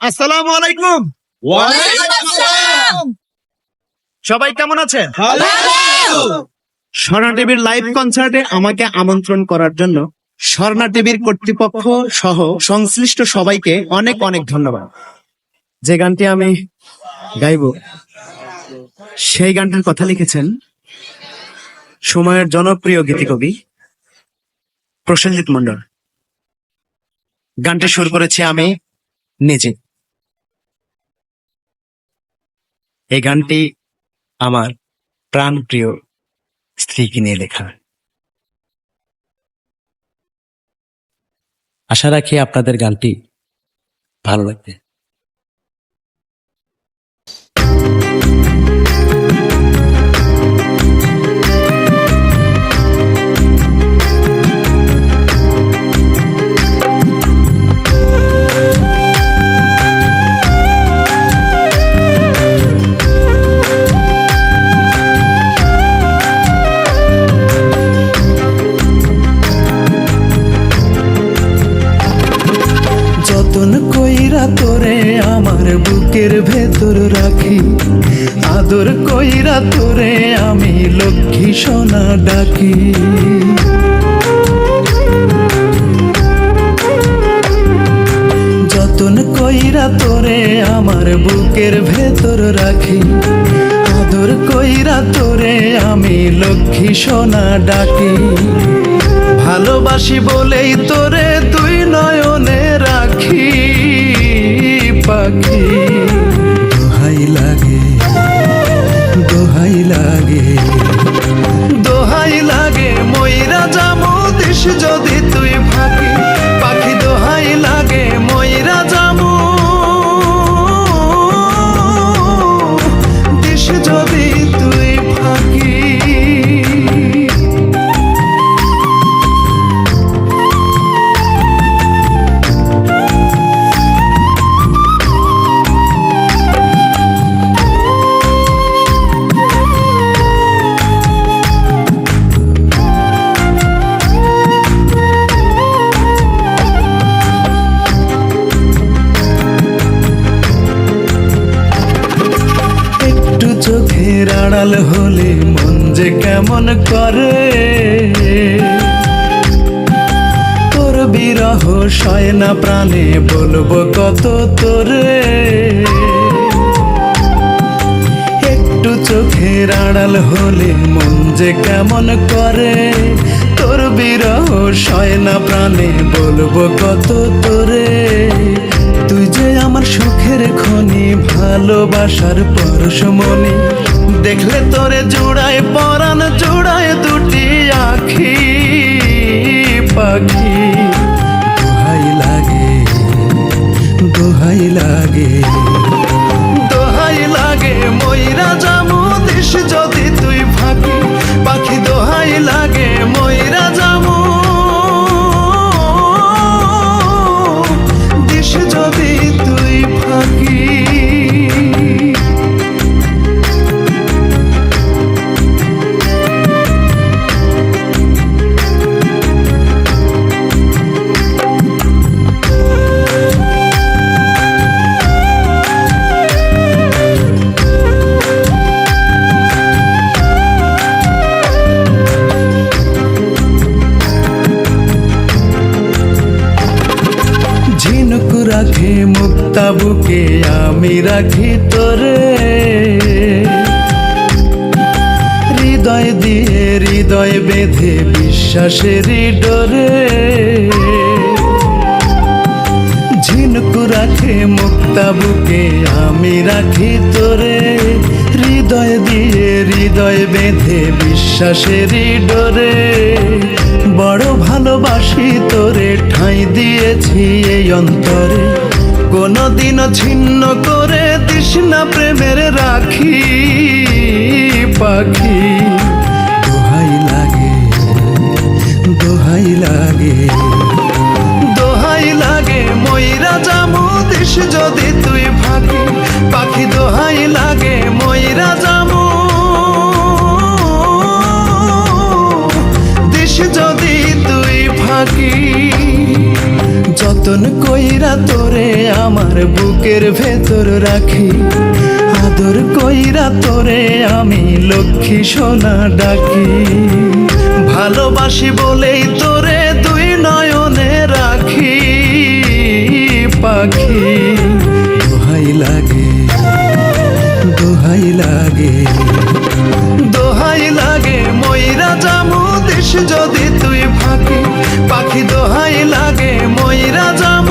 আসসালামু আলাইকুম। ওয়ালাইকুম আসসালাম। সবাই কেমন আছেন? ভালো। স্বর্ণা টিভির লাইভ কনসার্টে আমাকে আমন্ত্রণ করার জন্য স্বর্ণা টিভির কর্তৃপক্ষ সহ সংশ্লিষ্ট সবাইকে অনেক অনেক ধন্যবাদ। যে গানটি আমি গাইব সেই গানটির কথা লিখেছেন সময়ের জনপ্রিয় গীতিকবি প্রসেনজিৎ মন্ডল। গানটি সুর করেছি আমি নিজে। এই গানটি আমার প্রাণ প্রিয় স্ত্রীকে নিয়ে লেখা। আশা রাখি আপনাদের গানটি ভালো লাগবে। যতন কইরা তোরে আমার বুকের ভেতর রাখি, আদর কইরা তোরে আমি লক্ষ্মী সোনা ডাকি। যতন কইরা তোরে আমার বুকের ভেতর রাখি, আদর কইরা তোরে আমি লক্ষ্মী সোনা ডাকি। ভালোবাসি বলেই তোরে তুই নয়নে রাখি পাখি। দোহাই লাগে, দোহাই লাগে, দোহাই লাগে ময়রা যামো দিস যদি তুই ফাঁকি। পাখি দোহাই লাগে ময়রা যামো দিস যদি তুই ফাঁকি। চোখের আড়াল হলে মন যে কেমন করে, তোর বিরহ সয় না প্রাণে বলবো কত তোরে। একটু চোখের আড়াল হলে মন যে কেমন করে, তোর বিরহ সয় না প্রাণে বলবো কত তোরে। তুই যে আমার সুখের খনি, ভালোবাসার পরশমণি, দেখলে তোরে জুড়ায় পরাণ জুড়ায় দুটি আখি পাখি। দোহাই লাগে, দোহাই লাগে, দোহাই লাগে ময়রা যামো দিস যদি তুই ফাঁকি। পাখি দোহাই লাগে ময়রা যামো দিস যদি তুই ফাঁকি। ঝিনুক রাখে মুক্তা বুকে আমি রাখি তোরে, হৃদয় দিয়ে হৃদয় বেঁধে বিশ্বাসেরই ডোরে। ঝিনুক রাখে মুক্তা বুকে আমি রাখি তোরে, হৃদয় দিয়ে হৃদয় বেঁধে বিশ্বাসেরই ডোরে। বড় ভালোবাসি তোরে ঠাঁই দিয়েছি এই অন্তরে, কোনদিনও ছিন্ন করে দিস না প্রেমের রাখি পাখি। দোহাই লাগে, দোহাই লাগে, দোহাই লাগে ময়রা যামো দিস যদি তুই ফাঁকি। পাখি দোহাই লাগে ময়রা যামো দিস যদি তুই ফাঁকি। যতন কইরা তোরে আমার বুকের ভেতর রাখি, আদর কইরা তোরে আমি লক্ষ্মী সোনা ডাকি। ভালোবাসি বলেই তোরে দুই নয়নে রাখি পাখি। দোহাই লাগে, দোহাই লাগে, দোহাই লাগে ময়রা জামু দিস যদি তুই ফাঁকি। পাখি দোহাই লাগে ময়রা জামু